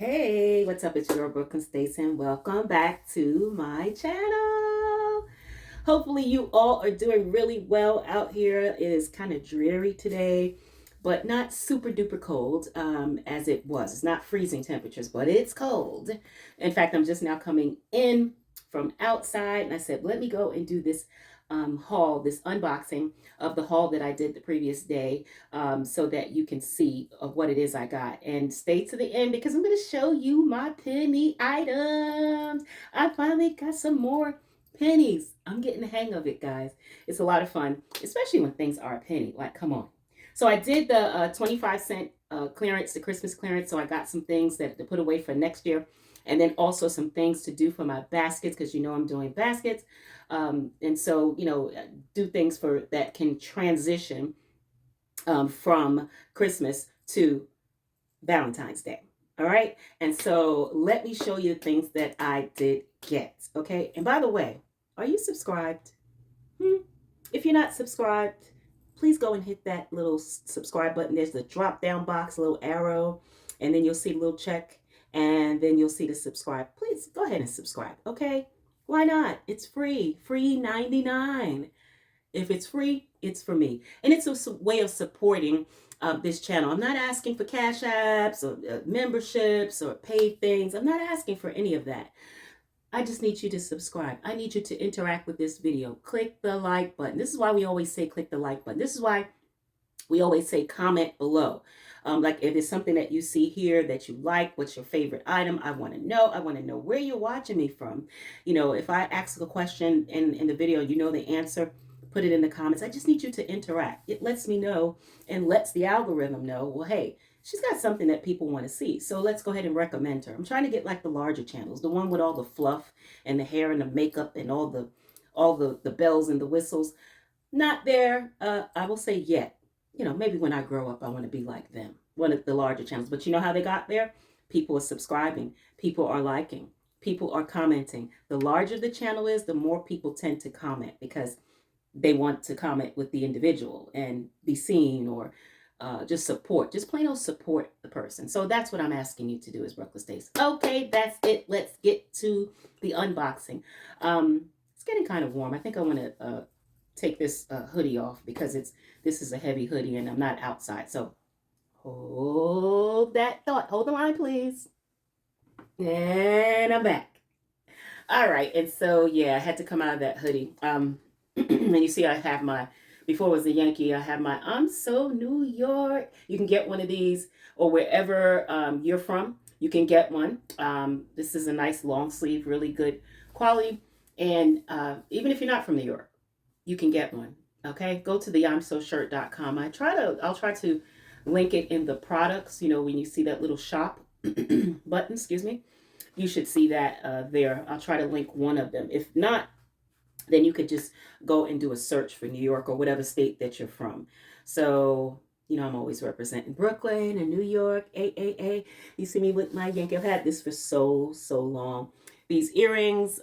Hey, what's up? It's your girl Brooklyn Stacy, and welcome back to my channel. Hopefully, you all are doing really well out here. It is kind of dreary today, but not super duper cold as it was. It's not freezing temperatures, but it's cold. In fact, I'm just now coming in from outside, and I said, let me go and do this haul, this unboxing of the haul that I did the previous day, so that you can see what it is I got. And stay to the end because I'm going to show you my penny items. I finally got some more pennies. I'm getting the hang of it, guys. It's a lot of fun, especially when things are a penny. Like, come on. So I did the 25-cent clearance, the Christmas clearance. So I got some things that to put away for next year. And then also some things to do for my baskets because you know I'm doing baskets. And so, do things for that can transition from Christmas to Valentine's Day. All right. And so let me show you the things that I did get. Okay. And by the way, are you subscribed? If you're not subscribed, please go and hit that little subscribe button. There's the drop down box, a little arrow, and then you'll see the little check, and then you'll see the subscribe. Please go ahead and subscribe. Okay. Why not? It's free. Free 99. If it's free, it's for me. And it's a way of supporting this channel. I'm not asking for cash apps or memberships or paid things. I'm not asking for any of that. I just need you to subscribe. I need you to interact with this video. Click the like button. This is why we always say click the like button. This is why we always say comment below. Like if it's something that you see here that you like, what's your favorite item? I want to know. I want to know where you're watching me from. If I ask a question in the video, you know the answer, put it in the comments. I just need you to interact. It lets me know and lets the algorithm know, well, hey, she's got something that people want to see. So let's go ahead and recommend her. I'm trying to get like the larger channels, the one with all the fluff and the hair and the makeup and all the bells and the whistles. Not there, I will say yet. Maybe when I grow up, I want to be like them, one of the larger channels. But you know how they got there? People are subscribing. People are liking. People are commenting. The larger the channel is, the more people tend to comment because they want to comment with the individual and be seen or just support. Just plain old support the person. So that's what I'm asking you to do is Brooklyn Stacy. Okay, that's it. Let's get to the unboxing. It's getting kind of warm. I think I want to take this hoodie off because this is a heavy hoodie and I'm not outside. So hold that thought. Hold the line, please. And I'm back. All right. And so, yeah, I had to come out of that hoodie. And you see I have before it was a Yankee, I have my I'm So New York. You can get one of these or wherever you're from, you can get one. This is a nice long sleeve, really good quality. And even if you're not from New York, you can get one. Okay, go to the imsoshirt.com. I'll try to link it in the products. When you see that little shop button, excuse me, you should see that there. I'll try to link one of them. If not, then you could just go and do a search for New York or whatever state that you're from. So, I'm always representing Brooklyn and New York. You see me with my Yankee. I've had this for so long. These earrings,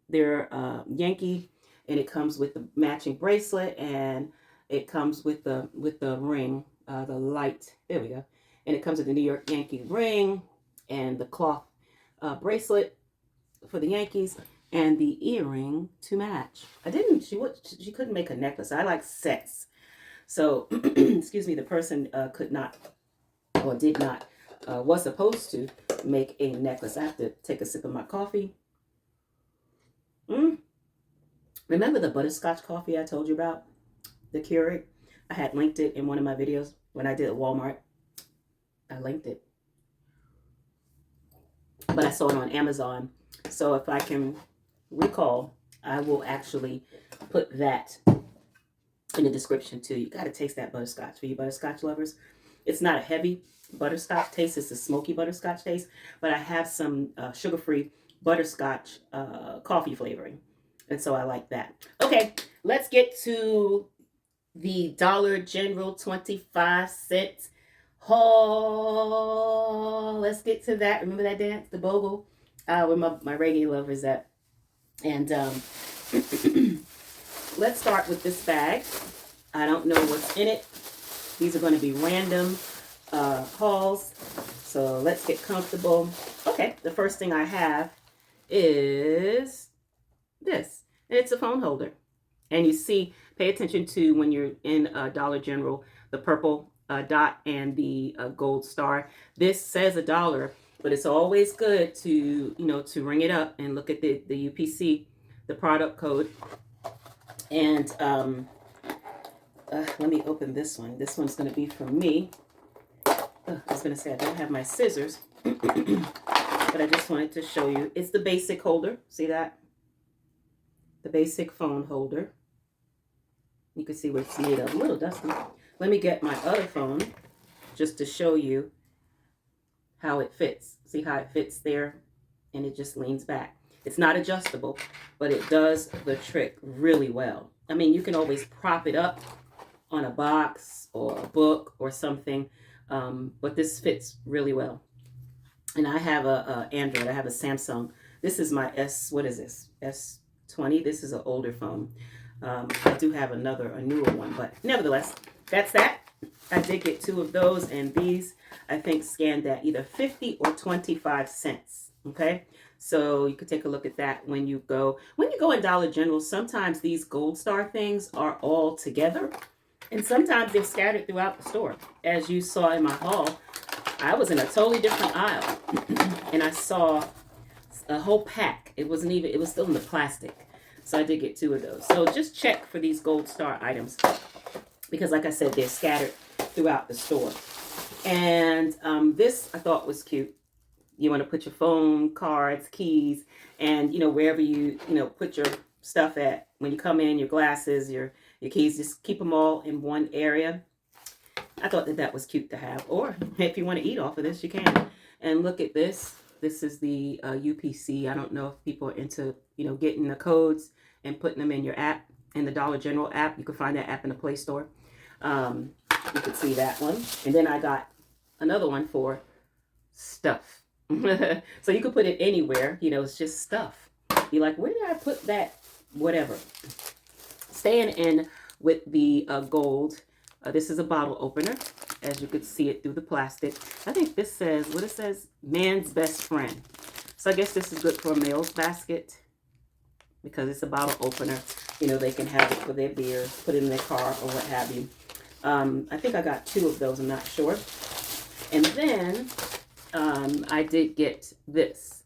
they're Yankee. And it comes with the matching bracelet, and it comes with the ring, the light. There we go. And it comes with the New York Yankee ring and the cloth bracelet for the Yankees and the earring to match. She couldn't make a necklace. I like sets. So, excuse me, the person could not or did not was supposed to make a necklace. I have to take a sip of my coffee. Remember the butterscotch coffee I told you about? The Keurig? I had linked it in one of my videos when I did Walmart. I linked it. But I saw it on Amazon. So if I can recall, I will actually put that in the description too. You got to taste that butterscotch for you butterscotch lovers. It's not a heavy butterscotch taste. It's a smoky butterscotch taste. But I have some sugar-free butterscotch coffee flavoring. And so I like that. Okay, let's get to the Dollar General 25-cent haul. Let's get to that. Remember that dance? The bogle? Where my reggae lovers at. And let's start with this bag. I don't know what's in it. These are going to be random hauls. So let's get comfortable. Okay, the first thing I have is this. And it's a phone holder. And you see, pay attention to when you're in Dollar General, the purple dot and the gold star. This says $1, but it's always good to, to ring it up and look at the UPC, the product code. And let me open this one. This one's going to be for me. I was going to say I don't have my scissors, but I just wanted to show you. It's the basic holder. See that? The basic phone holder. You can see what it's made of. A little dusty. Let me get my other phone just to show you how it fits. See how it fits there? And it just leans back. It's not adjustable, but it does the trick really well. I mean, you can always prop it up on a box or a book or something, but this fits really well. And I have a Android. I have a Samsung. This is my what is this? S20. This is an older phone. I do have a newer one, but nevertheless, that's that. I did get 2 of those, and these I think scanned at either 50 or 25 cents. Okay, so you could take a look at that when you go in Dollar General. Sometimes these Gold Star things are all together, and sometimes they're scattered throughout the store. As you saw in my haul, I was in a totally different aisle, and I saw a whole pack. It was still in the plastic. So I did get 2 of those. So just check for these Gold Star items, because like I said, they're scattered throughout the store. And this I thought was cute. You want to put your phone, cards, keys, and wherever you put your stuff at when you come in, your glasses, your keys, just keep them all in one area. I thought that was cute to have. Or if you want to eat off of this, you can. And look at this. This is the UPC. I don't know if people are into getting the codes and putting them in your app, in the Dollar General app. You can find that app in the Play Store. You can see that one. And then I got another one for stuff. So you can put it anywhere. It's just stuff. You're like, where did I put that? Whatever. Staying in with the gold. This is a bottle opener, as you could see it through the plastic. I think this says, what it says, man's best friend. So I guess this is good for a male's basket, because it's a bottle opener. They can have it for their beer, put it in their car or what have you. I think I got 2 of those, I'm not sure. And then I did get this.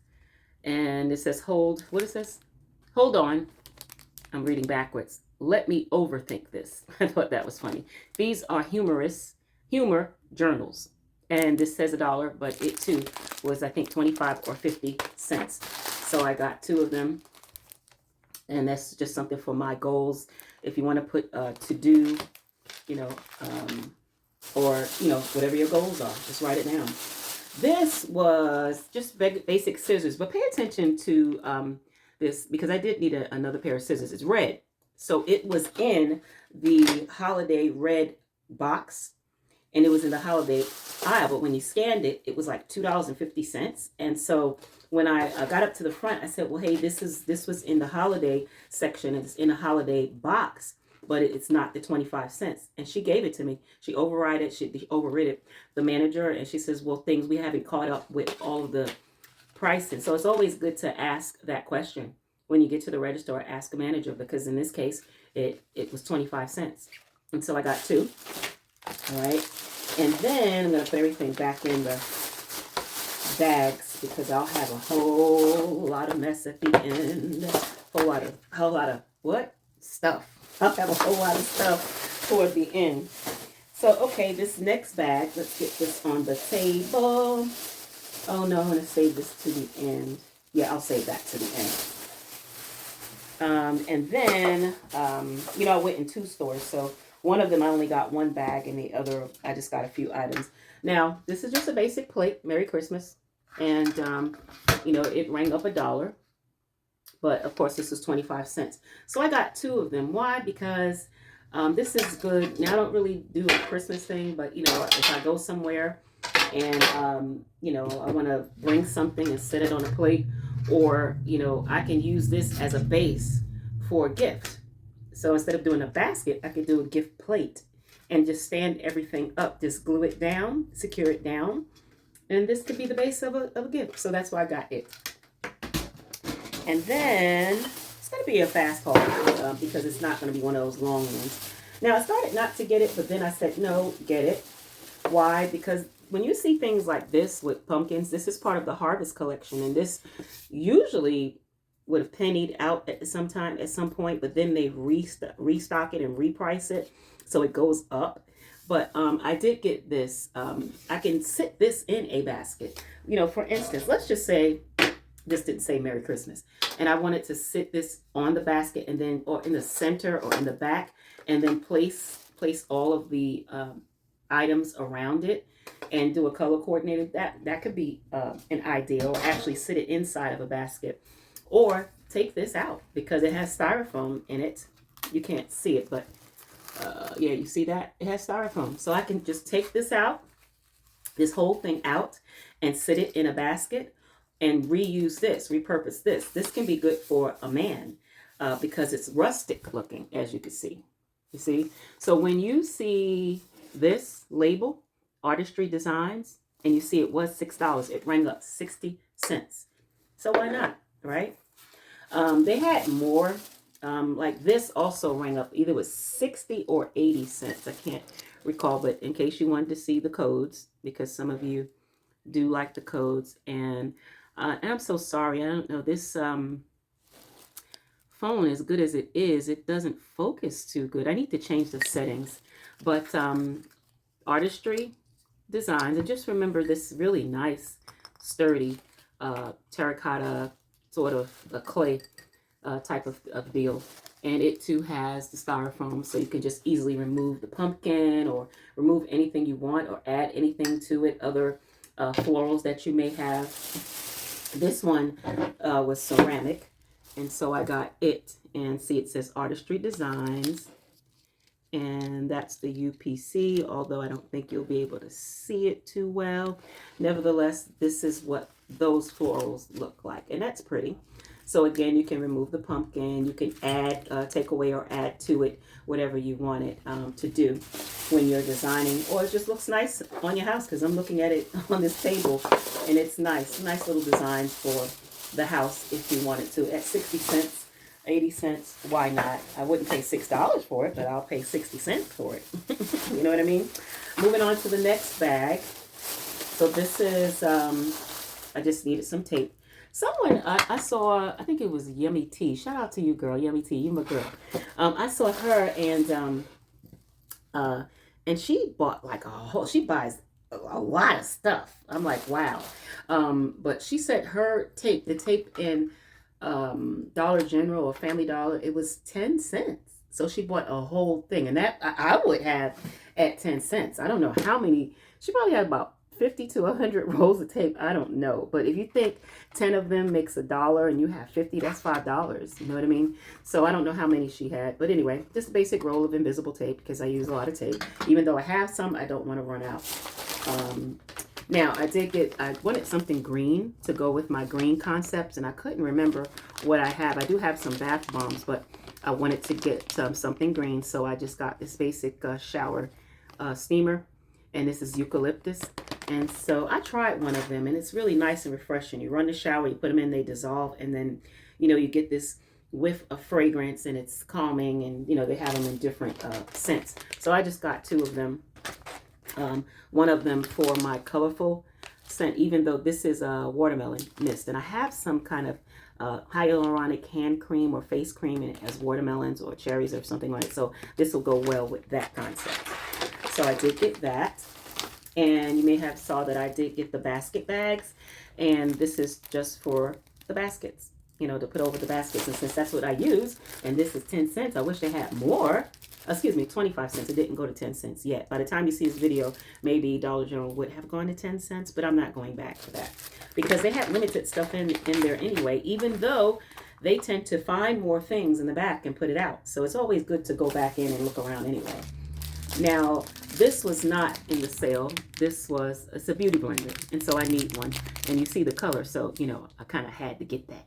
And it says what is this? Hold on. I'm reading backwards. Let me overthink this. I thought that was funny. These are humor journals. And this says $1, but it too was, I think, 25 or 50 cents. So I got 2 of them. And that's just something for my goals. If you want to put to do, or, whatever your goals are, just write it down. This was just basic scissors, but pay attention to this, because I did need another pair of scissors. It's red. So it was in the holiday red box, and it was in the holiday aisle. But when you scanned it, it was like $2.50. And so when I got up to the front, I said, well, hey, this was in the holiday section. It's in a holiday box, but it's not the 25 cents. And she gave it to me. She overrid it, the manager. And she says, well, we haven't caught up with all of the pricing. So it's always good to ask that question. When you get to the register, or ask a manager, because in this case, it was 25 cents. And so I got 2. All right. And then I'm going to put everything back in the bags, because I'll have a whole lot of mess at the end. Whole lot of what? Stuff. I'll have a whole lot of stuff toward the end. So, okay, this next bag, let's get this on the table. Oh, no, I'm going to save this to the end. Yeah, I'll save that to the end. And then, I went in 2 stores. So one of them I only got 1 bag, and the other I just got a few items. Now, this is just a basic plate. Merry Christmas. And, it rang up $1. But, of course, this was 25 cents. So I got 2 of them. Why? Because this is good. Now, I don't really do a Christmas thing, but, if I go somewhere and, I want to bring something and set it on a plate, or, I can use this as a base for a gift. So instead of doing a basket, I could do a gift plate and just stand everything up. Just glue it down, secure it down, And this could be the base of a gift. So that's why I got it. And then it's going to be a fast haul because it's not going to be one of those long ones. Now, I started not to get it, but then I said, no, get it. Why? Because when you see things like this with pumpkins, this is part of the harvest collection. And this usually would have pennied out at some point, but then they restock it and reprice it. So it goes up. But I did get this. I can sit this in a basket. You know, for instance, let's just say this didn't say Merry Christmas. And I wanted to sit this on the basket and then, or in the center or in the back, and then place all of the items around it and do a color coordinated. That could be an idea, or actually sit it inside of a basket. Or take this out because it has styrofoam in it. You can't see it, but yeah, you see that? It has styrofoam. So I can just take this out, this whole thing out, and sit it in a basket and reuse this, repurpose this. This can be good for a man because it's rustic looking, as you can see. You see? So when you see this label, Artistry Designs, and you see it was $6, it rang up 60 cents. So why not, right? They had more. Like this also rang up, either with 60 or 80 cents. I can't recall, but in case you wanted to see the codes, because some of you do like the codes. And I'm so sorry, I don't know, this phone, as good as it is, it doesn't focus too good. I need to change the settings. But Artistry Designs, and just remember this really nice, sturdy terracotta, sort of a clay type of deal. And it too has the styrofoam, so you can just easily remove the pumpkin or remove anything you want or add anything to it, other florals that you may have. This one was ceramic, and so I got it. And see, it says Artistry Designs, and that's the UPC, although I don't think you'll be able to see it too well. Nevertheless, this is what those florals look like, and that's pretty. So again, you can remove the pumpkin, you can add, take away or add to it whatever you want it to do when you're designing, or it just looks nice on your house, because I'm looking at it on this table and it's nice little design for the house if you wanted to. At 60 cents, 80 cents, why not? I wouldn't pay $6 for it, but I'll pay 60 cents for it. You know what I mean? Moving on to the next bag. So this is, I just needed some tape. Someone, I saw, I think it was Yummy Tea. Shout out to you, girl. Yummy Tea, you my girl. I saw her, and she bought like a whole, she buys a lot of stuff. I'm like, wow. But she said her tape, the tape in Dollar General or Family Dollar, it was 10 cents. So she bought a whole thing, and that I would have at 10 cents. I don't know how many, she probably had about 50 to 100 rolls of tape. I don't know. But if you think 10 of them makes $1 and you have 50, that's $5. You know what I mean? So I don't know how many she had. But anyway, just a basic roll of invisible tape, because I use a lot of tape. Even though I have some, I don't want to run out. Now, I wanted something green to go with my green concepts, and I couldn't remember what I have. I do have some bath bombs, but I wanted to get something green. So I just got this basic shower steamer, and this is eucalyptus. And so I tried one of them, and it's really nice and refreshing. You run the shower, you put them in, they dissolve, and then, you know, you get this whiff of fragrance, and it's calming, and, you know, they have them in different scents. So I just got 2 of them. One of them for my colorful scent, even though this is a watermelon mist. And I have some kind of hyaluronic hand cream or face cream, and it has watermelons or cherries or something like that. So this will go well with that concept. So I did get that. And you may have saw that I did get the basket bags, and this is just for the baskets, you know, to put over the baskets. And since that's what I use, and this is 10 cents, I wish they had more. Excuse me, 25 cents. It didn't go to 10 cents yet. By the time you see this video, maybe Dollar General would have gone to 10 cents, but I'm not going back for that because they had limited stuff in there anyway, even though they tend to find more things in the back and put it out. So it's always good to go back in and look around anyway. Now, this was not in the sale. It's a beauty blender, and so I need one. And you see the color, so, you know, I kind of had to get that.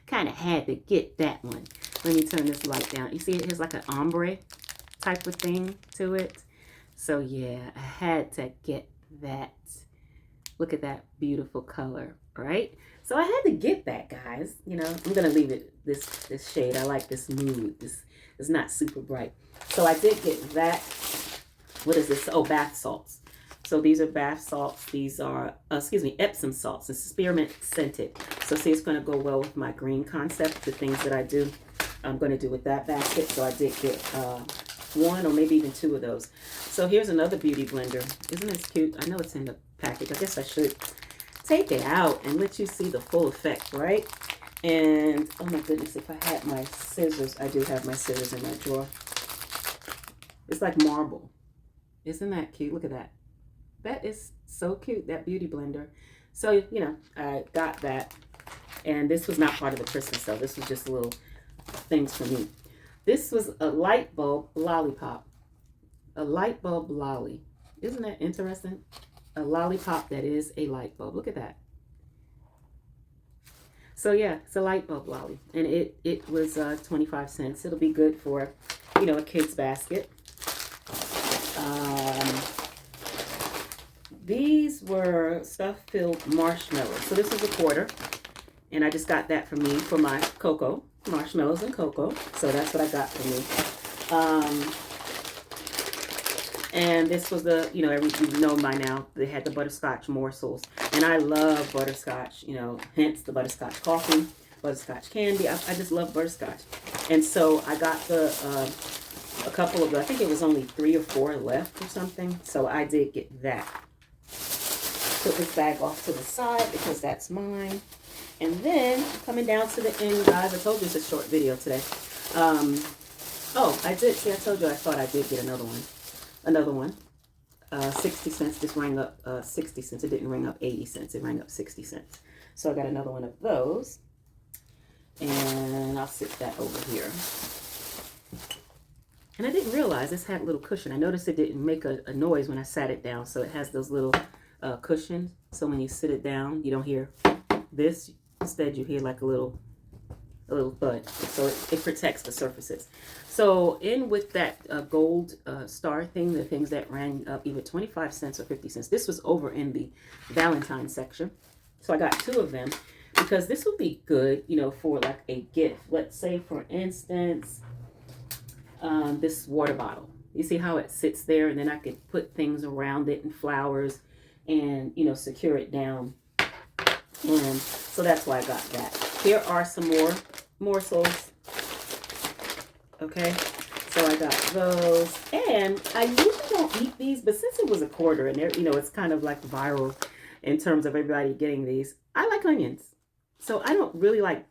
Kind of had to get that one. Let me turn this light down. You see it has like an ombre type of thing to it. So, yeah, I had to get that. Look at that beautiful color, right? So I had to get that, guys. You know, I'm gonna leave it this shade. I like this nude. This is not super bright. So I did get that. What is this? Oh, bath salts. So these are bath salts. These are, excuse me, Epsom salts. It's spearmint scented. So see, it's gonna go well with my green concept, the things that I do. I'm gonna do with that basket. So I did get one or maybe even two of those. So here's another beauty blender. Isn't this cute? I know it's in the package. I guess I should take it out and let you see the full effect, right? And oh my goodness, if I had my scissors, I do have my scissors in my drawer. It's like marble. Isn't that cute? Look at that. That is so cute, that beauty blender. So, you know, I got that. And this was not part of the Christmas sale. This was just little things for me. This was a light bulb lollipop. A light bulb lolly. Isn't that interesting? A lollipop that is a light bulb. Look at that. So yeah, it's a light bulb lolly. And it was 25 cents. It'll be good for, you know, a kid's basket. These were stuff-filled marshmallows. So this is a quarter. And I just got that for me for my cocoa. Marshmallows and cocoa. So that's what I got for me. And this was the, you know, you know by now, they had the butterscotch morsels. And I love butterscotch, you know, hence the butterscotch coffee, butterscotch candy. I just love butterscotch. And so I got a couple of, I think it was only 3 or 4 left or something. So I did get that. Put this bag off to the side because that's mine. And then coming down to the end, guys, I told you it's a short video today. Oh, I did. See, I told you I thought I did get another one. Another one. 60 cents. This rang up 60 cents. It didn't ring up 80 cents. It rang up 60 cents. So I got another one of those. And I'll sit that over here. And I didn't realize this had a little cushion. I noticed it didn't make a noise when I sat it down. So it has those little cushions. So when you sit it down, you don't hear this. Instead, you hear like a little thud. So it protects the surfaces. So in with that gold star thing, the things that ran up either 25 cents or 50 cents. This was over in the Valentine's section. So I got 2 of them because this would be good, you know, for like a gift. Let's say, for instance, this water bottle. You see how it sits there, and then I could put things around it and flowers and, you know, secure it down. And so that's why I got that. Here are some more morsels. Okay, so I got those. And I usually don't eat these, but since it was a quarter and they're, you know, it's kind of like viral in terms of everybody getting these, I like onions. So I don't really like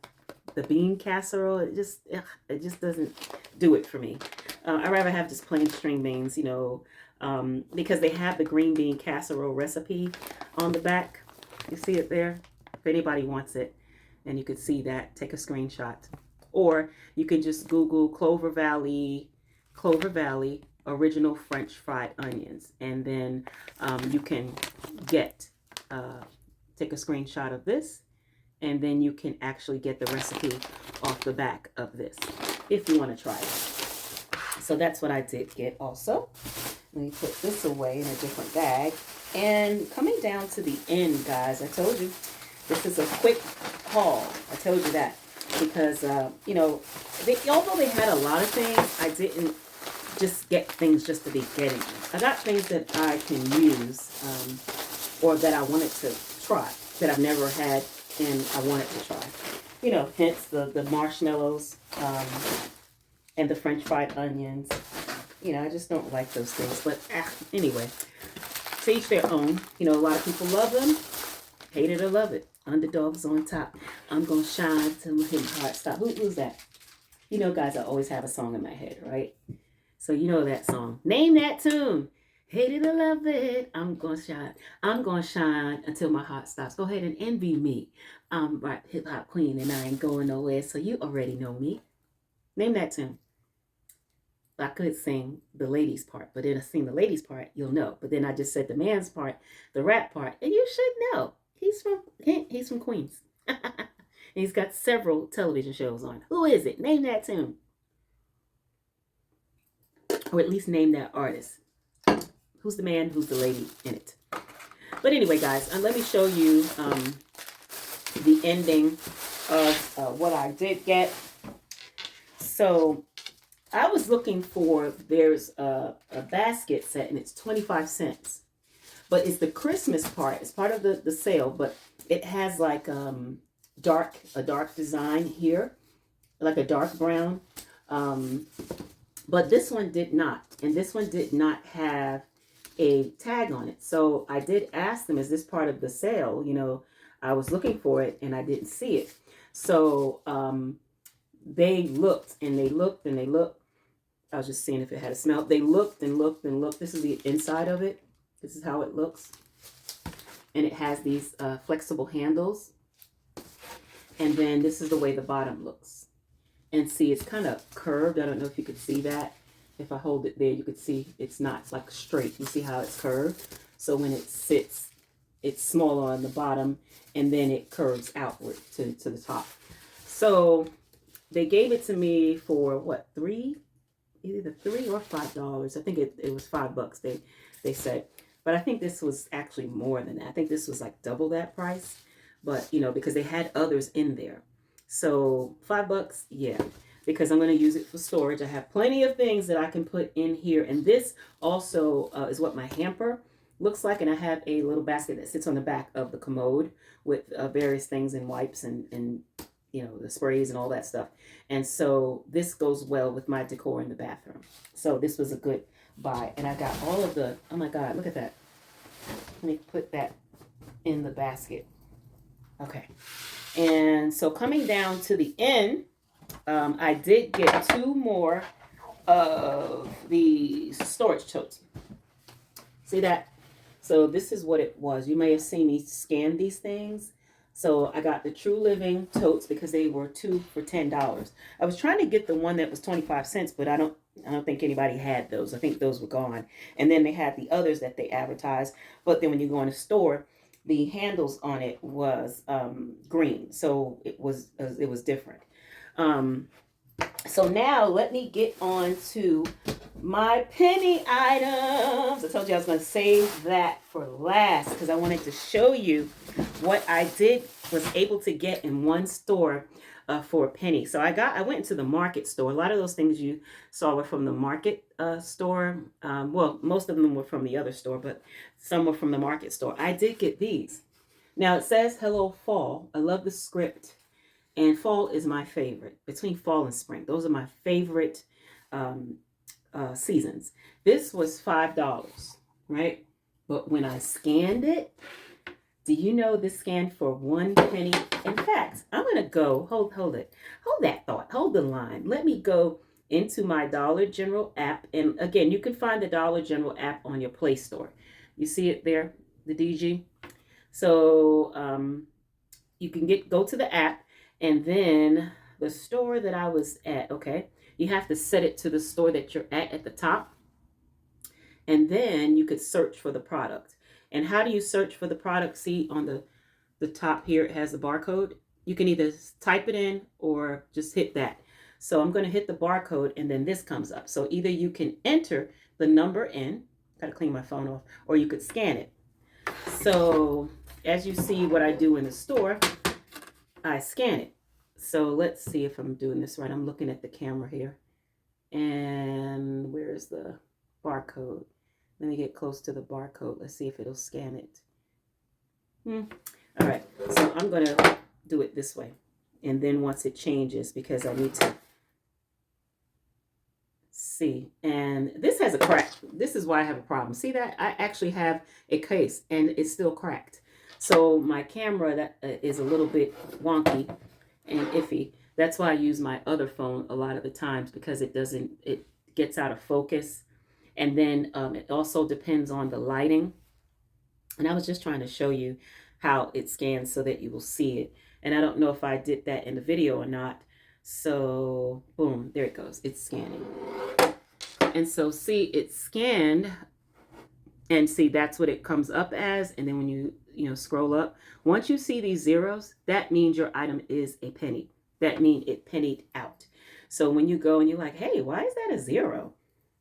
the bean casserole. It just doesn't do it for me. I'd rather have just plain string beans, you know, because they have the green bean casserole recipe on the back. You see it there? If anybody wants it, and you could see that, take a screenshot. Or you can just Google Clover Valley original French fried onions. And then you can get, take a screenshot of this. And then you can actually get the recipe off the back of this if you want to try it. So that's what I did get also. Let me put this away in a different bag. And coming down to the end, guys, I told you, this is a quick haul. I told you that because, you know, although they had a lot of things, I didn't just get things just to be getting them. I got things that I can use or that I wanted to try that I've never had and I wanted to try. You know, hence the marshmallows and the French fried onions. You know, I just don't like those things. But anyway, to each their own. You know, a lot of people love them. Hate it or love it. Underdogs on top. I'm going to shine till my heart stop. Who's that? You know, guys, I always have a song in my head, right? So you know that song. Name that tune. Hate it or love it. I'm going to shine. I'm going to shine until my heart stops. Go ahead and envy me. I'm right hip-hop queen and I ain't going nowhere. So you already know me. Name that tune. I could sing the ladies part, but then I sing the ladies part, you'll know. But then I just said the man's part, the rap part, and you should know. He's from Queens. He's got several television shows on. Who is it? Name that tune. Or at least name that artist. Who's the man, who's the lady in it? But anyway, guys, let me show you the ending of what I did get. So I was looking for, there's a basket set and it's 25 cents. But it's the Christmas part. It's part of the sale, but it has like a dark design here, like a dark brown. But this one did not. And this one did not have a tag on it. So I did ask them, is this part of the sale? You know, I was looking for it and I didn't see it. So they looked and they looked and they looked. I was just seeing if it had a smell. They looked and looked and looked. This is the inside of it. This is how it looks. And it has these flexible handles. And then this is the way the bottom looks. And see, it's kind of curved. I don't know if you could see that. If I hold it there, you could see it's not, it's like straight. You see how it's curved? So when it sits, it's smaller on the bottom and then it curves outward to the top. So they gave it to me for what, either $3 or $5. I think it was $5 they said. But I think this was actually more than that. I think this was like double that price. But, you know, because they had others in there. So $5, yeah, because I'm going to use it for storage. I have plenty of things that I can put in here. And this also is what my hamper looks like. And I have a little basket that sits on the back of the commode with various things and wipes and you know, the sprays and all that stuff. And so this goes well with my decor in the bathroom. So this was a good buy. And I got all of the, oh my God, look at that. Let me put that in the basket. Okay. And so coming down to the end, I did get 2 more of the storage totes. See that? So this is what it was. You may have seen me scan these things. So I got the True Living totes because they were 2 for $10. I was trying to get the one that was 25 cents, but I don't think anybody had those. I think those were gone. And then they had the others that they advertised. But then when you go in the store, the handles on it was green, so it was different. So now let me get on to my penny items. I told you I was going to save that for last because I wanted to show you what I was able to get in one store for a penny. So I went into the market store. A lot of those things you saw were from the market store. Well, most of them were from the other store, but some were from the market store. I did get these. Now it says Hello Fall. I love the script. And fall is my favorite. Between fall and spring, those are my favorite seasons. This was $5, right? But when I scanned it, do you know this scanned for 1 penny? In fact, I'm going to go, hold it. Hold that thought. Hold the line. Let me go into my Dollar General app. And again, you can find the Dollar General app on your Play Store. You see it there, the DG? So you can go to the app. And then the store that I was at, okay, you have to set it to the store that you're at the top. And then you could search for the product. And how do you search for the product? See on the top here, it has the barcode. You can either type it in or just hit that. So I'm going to hit the barcode and then this comes up. So either you can enter the number in, got to clean my phone off, or you could scan it. So as you see what I do in the store, I scan it. So let's see if I'm doing this right. I'm looking at the camera here. And where's the barcode? Let me get close to the barcode. Let's see if it'll scan it. All right. So I'm going to do it this way. And then once it changes, because I need to see. And this has a crack. This is why I have a problem. See that? I actually have a case and it's still cracked. So my camera that is a little bit wonky and iffy. That's why I use my other phone a lot of the times because it gets out of focus. And then it also depends on the lighting. And I was just trying to show you how it scans so that you will see it. And I don't know if I did that in the video or not. So boom, there it goes. It's scanning. And so see, it's scanned. And see, that's what it comes up as. And then when you scroll up, once you see these zeros, that means your item is a penny. That means it pennied out. So when you go and you're like, hey, why is that a 0?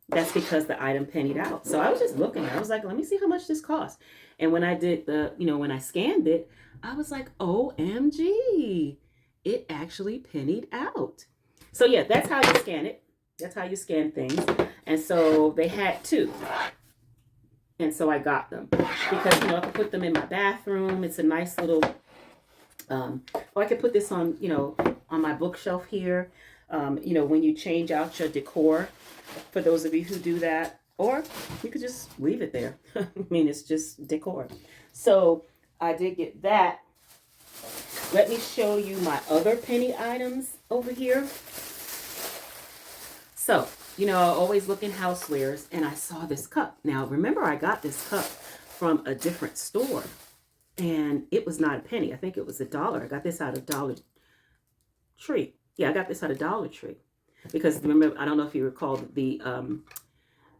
that's because the item pennied out. So I was just looking. I was like, let me see how much this costs. And when I did when I scanned it, I was like, OMG, it actually pennied out. So yeah, that's how you scan it. That's how you scan things. And so they had two. And so I got them because I can put them in my bathroom. It's a nice little or I could put this on, on my bookshelf here. When you change out your decor, for those of you who do that, or you could just leave it there. I mean, it's just decor. So I did get that. Let me show you my other penny items over here. So, I always look in housewares and I saw this cup. Now, remember, I got this cup from a different store and it was not a penny. I think it was $1. I got this out of Dollar Tree. Yeah, I got this out of Dollar Tree because remember, I don't know if you recall, the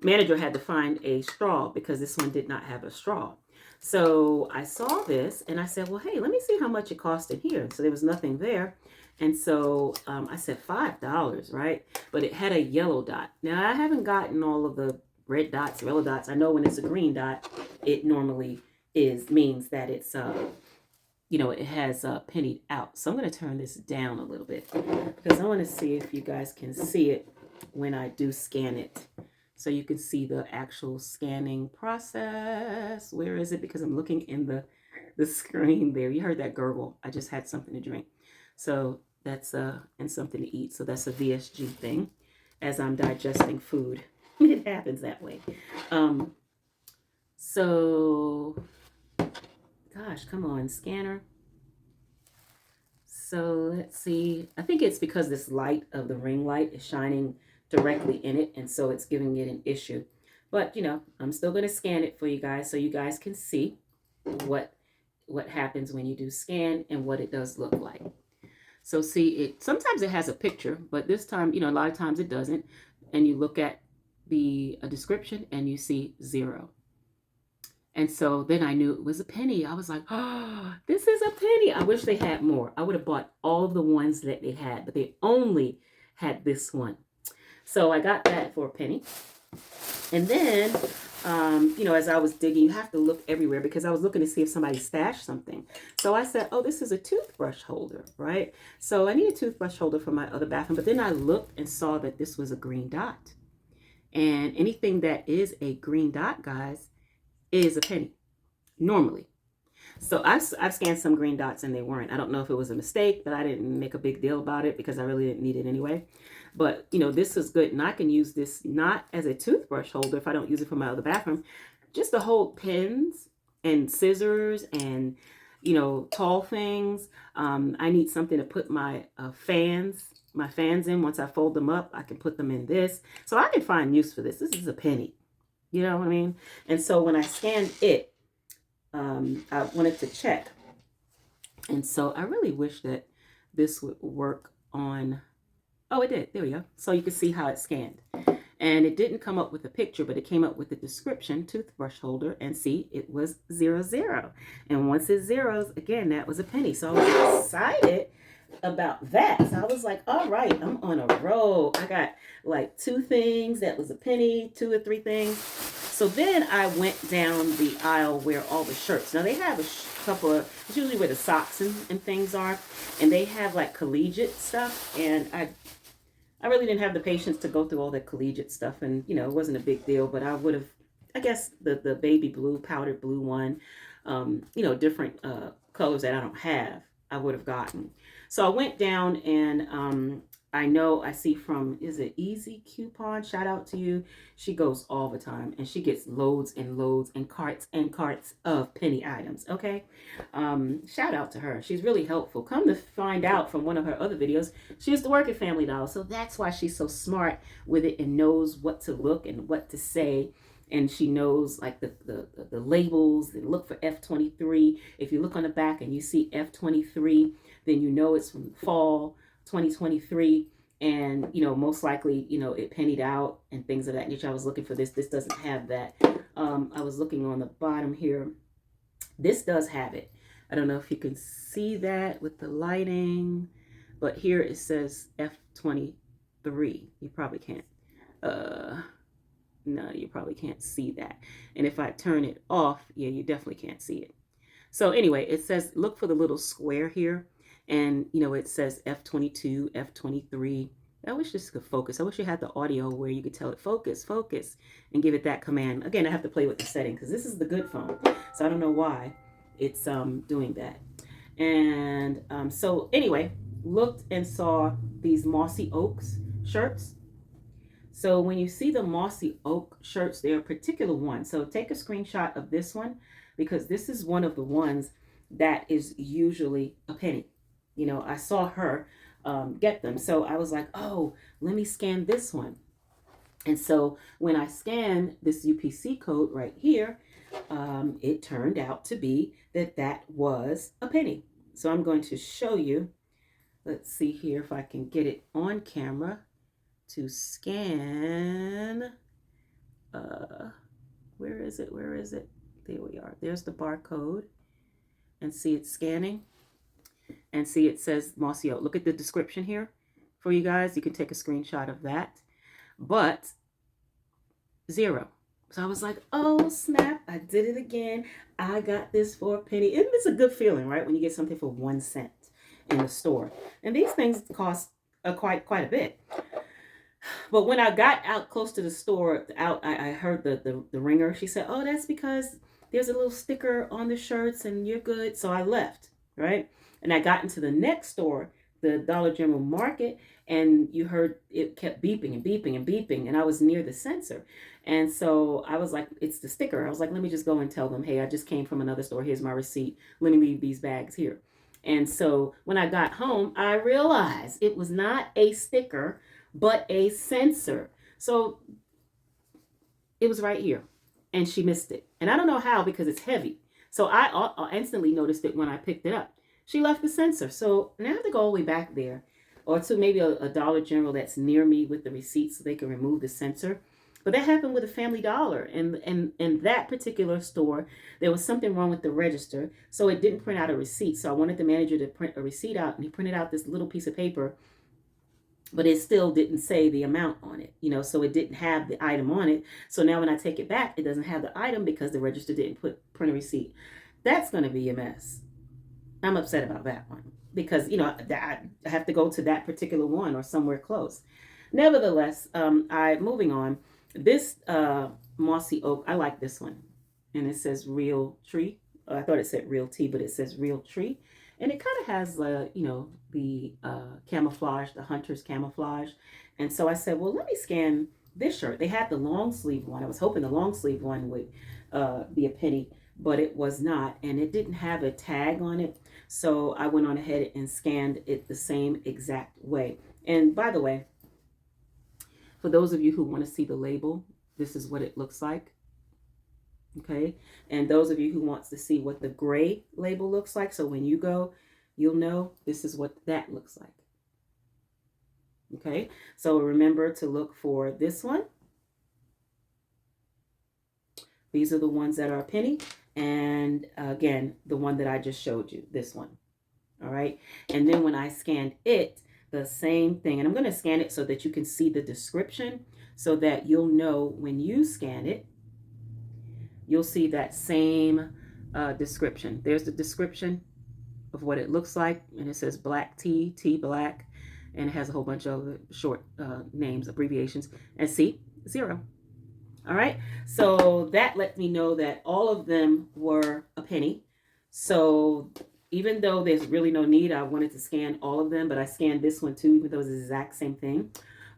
manager had to find a straw because this one did not have a straw. So I saw this and I said, well, hey, let me see how much it cost in here. So there was nothing there. And so I said $5, right? But it had a yellow dot. Now, I haven't gotten all of the red dots, yellow dots. I know when it's a green dot, it normally means that it's, it has pennied out. So I'm going to turn this down a little bit because I want to see if you guys can see it when I do scan it. So you can see the actual scanning process. Where is it? Because I'm looking in the screen there. You heard that gurgle. I just had something to drink. So that's and something to eat. So that's a VSG thing as I'm digesting food. It happens that way. So, gosh, come on, scanner. So let's see. I think it's because this light of the ring light is shining directly in it, and so it's giving it an issue. But I'm still going to scan it for you guys so you guys can see what happens when you do scan and what it does look like. So see, sometimes it has a picture, but this time, a lot of times it doesn't. And you look at the description and you see 0. And so then I knew it was a penny. I was like, oh, this is a penny. I wish they had more. I would have bought all of the ones that they had, but they only had this one. So I got that for a penny. And then, as I was digging, you have to look everywhere because I was looking to see if somebody stashed something. So I said, oh, this is a toothbrush holder, right? So I need a toothbrush holder for my other bathroom. But then I looked and saw that this was a green dot. And anything that is a green dot, guys, is a penny, normally. So I've scanned some green dots and they weren't. I don't know if it was a mistake, but I didn't make a big deal about it because I really didn't need it anyway. But, this is good. And I can use this not as a toothbrush holder if I don't use it for my other bathroom, just to hold pens and scissors and, tall things. I need something to put my fans in. Once I fold them up, I can put them in this. So I can find use for this. This is a penny. You know what I mean? And so when I scanned it, I wanted to check. And so I really wish that this would work on, oh, it did. There we go. So you can see how it scanned. And it didn't come up with a picture, but it came up with the description, toothbrush holder, and see, it was 00. And once it zeros, again, that was a penny. So I was excited about that. So I was like, all right, I'm on a roll. I got like 2 things that was a penny, 2 or 3 things. So then I went down the aisle where all the shirts. Now they have a couple of, it's usually where the socks and things are. And they have like collegiate stuff. And I really didn't have the patience to go through all the collegiate stuff. And, it wasn't a big deal. But I would have, I guess, the baby blue, powdered blue one, different colors that I don't have, I would have gotten. So I went down and I see from, is it Easy Coupon? Shout out to you. She goes all the time and she gets loads and loads and carts of penny items. Okay. Shout out to her. She's really helpful. Come to find out from one of her other videos, she used to work at Family Dollar. So that's why she's so smart with it and knows what to look and what to say. And she knows like the labels and look for F23. If you look on the back and you see F23, then it's from fall 2023. And, most likely, it pennied out and things of that nature. I was looking for this. This doesn't have that. I was looking on the bottom here. This does have it. I don't know if you can see that with the lighting, but here it says F23. You probably can't. No, you probably can't see that. And if I turn it off, yeah, you definitely can't see it. So anyway, it says, look for the little square here. And, it says F22, F23. I wish this could focus. I wish you had the audio where you could tell it, focus, focus, and give it that command. Again, I have to play with the setting because this is the good phone. So I don't know why it's doing that. And so anyway, looked and saw these Mossy Oaks shirts. So when you see the Mossy Oak shirts, they're a particular one. So take a screenshot of this one because this is one of the ones that is usually a penny. I saw her get them. So I was like, oh, let me scan this one. And so when I scanned this UPC code right here, it turned out to be that was a penny. So I'm going to show you. Let's see here if I can get it on camera to scan. Where is it? Where is it? There we are. There's the barcode. And see it's scanning. And see it says Mossy Oak. Look at the description here for you guys. You can take a screenshot of that. But 0. So I was like, oh, snap. I did it again. I got this for a penny. And it's a good feeling, right? When you get something for 1 cent in the store. And these things cost quite a bit. But when I got out close to the store, I heard the ringer. She said, oh, that's because there's a little sticker on the shirts and you're good. So I left, right? And I got into the next store, the Dollar General Market, and you heard it kept beeping and beeping and beeping. And I was near the sensor. And so I was like, it's the sticker. I was like, let me just go and tell them, hey, I just came from another store. Here's my receipt. Let me leave these bags here. And so when I got home, I realized it was not a sticker, but a sensor. So it was right here and she missed it. And I don't know how because it's heavy. So I instantly noticed it when I picked it up. She left the sensor. So now I have to go all the way back there or to maybe a Dollar General that's near me with the receipt so they can remove the sensor. But that happened with a Family Dollar. And that particular store, there was something wrong with the register. So it didn't print out a receipt. So I wanted the manager to print a receipt out. And he printed out this little piece of paper. But it still didn't say the amount on it, so it didn't have the item on it. So now when I take it back, it doesn't have the item because the register didn't print a receipt. That's going to be a mess. I'm upset about that one because, I have to go to that particular one or somewhere close. Nevertheless, moving on. This Mossy Oak, I like this one. And it says Real Tree. I thought it said Real Tea, but it says Real Tree. And it kind of has, the camouflage, the hunter's camouflage. And so I said, well, let me scan this shirt. They had the long sleeve one. I was hoping the long sleeve one would be a penny, but it was not. And it didn't have a tag on it. So I went on ahead and scanned it the same exact way. And by the way, for those of you who want to see the label, this is what it looks like. Okay, and those of you who wants to see what the gray label looks like, so when you go, you'll know this is what that looks like. Okay, so remember to look for this one. These are the ones that are a penny, and again, the one that I just showed you, this one. All right, and then when I scanned it, the same thing, and I'm going to scan it so that you can see the description so that you'll know when you scan it, you'll see that same description. There's the description of what it looks like. And it says black tea, tea black. And it has a whole bunch of short names, abbreviations. And see, 0. All right. So that let me know that all of them were a penny. So even though there's really no need, I wanted to scan all of them. But I scanned this one too, even though it's the exact same thing.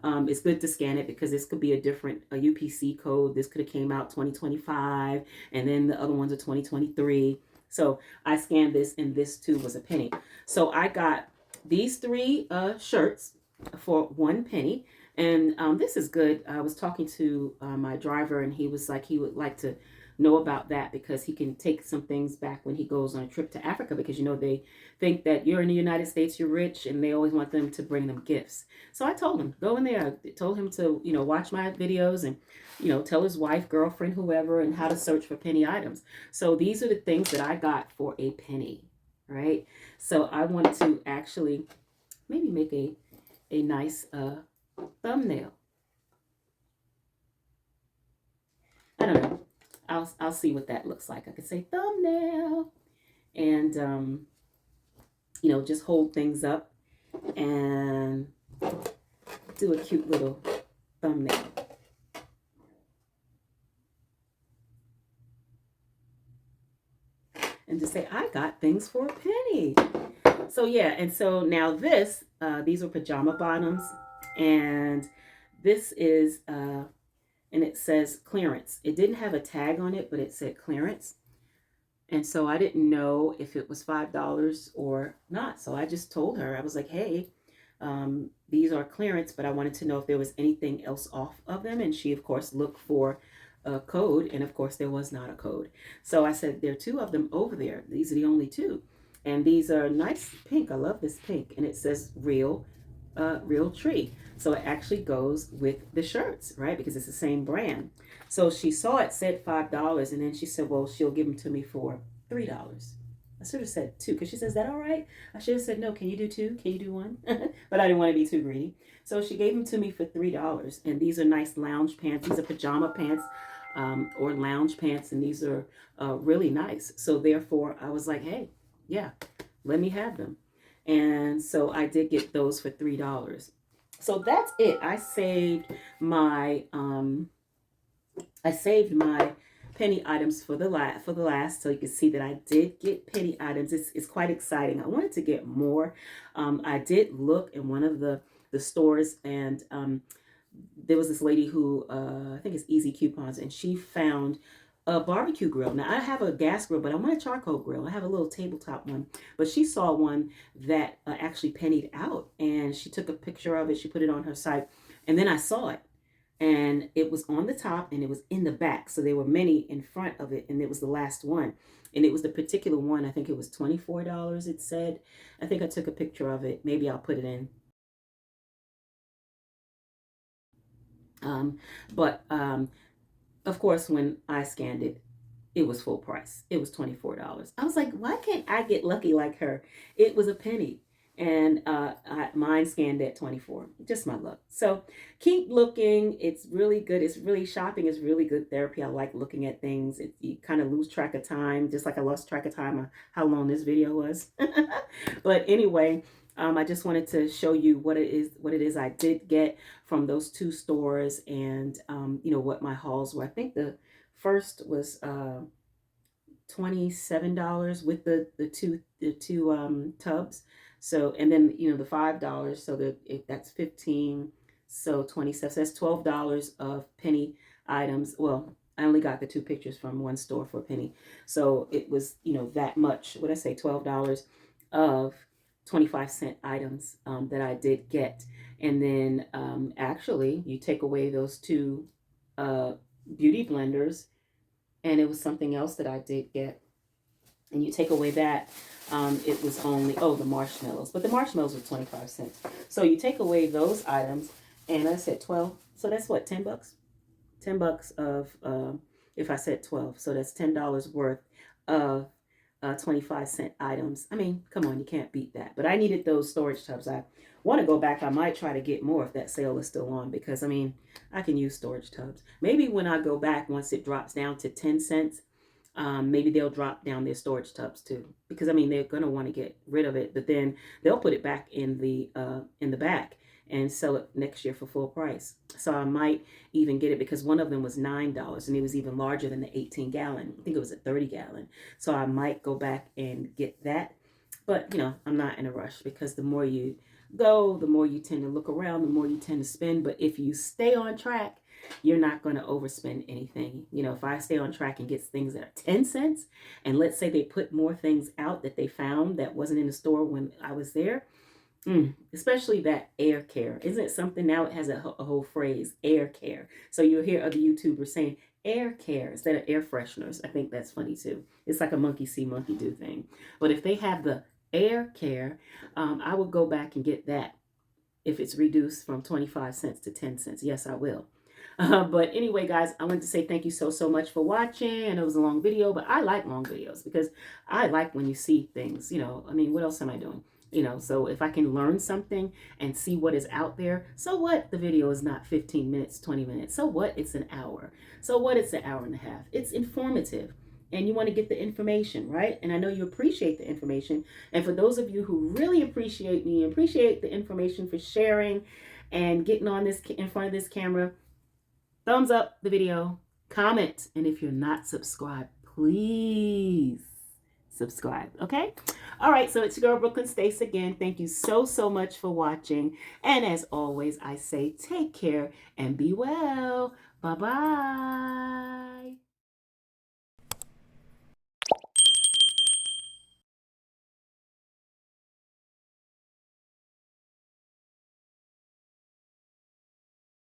It's good to scan it because this could be a UPC code. This could have came out 2025 and then the other ones are 2023. So I scanned this and this too was a penny. So I got these 3 shirts for 1 penny. And this is good. I was talking to my driver and he was like, he would like to know about that because he can take some things back when he goes on a trip to Africa because, they think that you're in the United States, you're rich, and they always want them to bring them gifts. So I told him, go in there. I told him to, watch my videos and, tell his wife, girlfriend, whoever, and how to search for penny items. So these are the things that I got for a penny, right? So I want to actually maybe make a nice thumbnail. I don't know. I'll see what that looks like. I could say thumbnail and just hold things up and do a cute little thumbnail. And just say, I got things for a penny. So yeah, and so now these are pajama bottoms, and this is, and it says clearance. It didn't have a tag on it, but it said clearance. And so I didn't know if it was $5 or not. So I just told her, I was like, hey, these are clearance, but I wanted to know if there was anything else off of them. And she, of course, looked for a code. And of course, there was not a code. So I said, there are two of them over there. These are the only two. And these are nice pink. I love this pink. And it says real tree. So it actually goes with the shirts, right? Because it's the same brand. So she saw it said $5, and then she said, well, she'll give them to me for $3. I should have said two, because she says, is that all right? I should have said, no, can you do two? Can you do one? But I didn't want to be too greedy. So she gave them to me for $3. And these are nice lounge pants. These are pajama pants or lounge pants. And these are really nice. So therefore, I was like, hey, yeah, let me have them. And so I did get those for $3. So that's it. I saved my penny items for the last, so you can see that I did get penny items. It's quite exciting. I wanted to get more. I did look in one of the stores, and there was this lady who I think it's Easy Coupons, and she found a barbecue grill. Now I have a gas grill, but I want a charcoal grill. I have a little tabletop one, but she saw one that actually pennied out, and she took a picture of it. She put it on her site, and then I saw it, and it was on the top and it was in the back. So there were many in front of it, and it was the last one, and it was the particular one. I think it was $24. It said. I think I took a picture of it. Maybe I'll put it in. But of course, when I scanned it, it was full price. It was $24. I was like, why can't I get lucky like her? It was a penny. And mine scanned at 24. Just my luck. So keep looking. It's really good. It's really, shopping is really good therapy. I like looking at things. You kind of lose track of time, just like I lost track of time of how long this video was. But anyway, I just wanted to show you what it is I did get from those two stores, and what my hauls were. I think the first was $27 with the two tubs. So, and then the $5, so that's 15, so 27. So that's $12 of penny items. Well, I only got the two pictures from one store for a penny, so it was that much. What I say, $12 of 25-cent items that I did get. And then actually, you take away those two beauty blenders, and it was something else that I did get. And you take away that, it was only, the marshmallows. But the marshmallows were 25 cents. So you take away those items, and I said 12. So that's what, 10 bucks? 10 bucks of, if I said 12. So that's $10 worth of 25-cent items. I mean, come on, you can't beat that. But I needed those storage tubs. I want to go back. I might try to get more if that sale is still on, because I mean, I can use storage tubs. Maybe when I go back, once it drops down to 10 cents, maybe they'll drop down their storage tubs too, because I mean, they're going to want to get rid of it, but then they'll put it back in the back and sell it next year for full price. So I might even get it, because one of them was $9, and it was even larger than the 18-gallon. I think it was a 30-gallon. So I might go back and get that. But, I'm not in a rush, because the more you go, the more you tend to look around, the more you tend to spend. But if you stay on track, you're not going to overspend anything. If I stay on track and get things that are 10 cents, and let's say they put more things out that they found that wasn't in the store when I was there, especially that air care. Isn't it something now? It has a whole phrase, air care. So you'll hear other YouTubers saying air care instead of air fresheners. I think that's funny too. It's like a monkey see, monkey do thing. But if they have the air care, I will go back and get that if it's reduced from 25 cents to 10 cents. Yes, I will. But anyway, guys, I wanted to say thank you so much for watching. I know it was a long video, but I like long videos, because I like when you see things, I mean, what else am I doing? So if I can learn something and see what is out there, so what? The video is not 15 minutes, 20 minutes. So what? It's an hour. So what? It's an hour and a half. It's informative. And you want to get the information, right? And I know you appreciate the information. And for those of you who really appreciate me, appreciate the information, for sharing and getting on this in front of this camera, thumbs up the video, comment, and if you're not subscribed, please subscribe, okay? All right, so it's your girl Brooklyn Stace again. Thank you so much for watching. And as always, I say take care and be well. Bye-bye.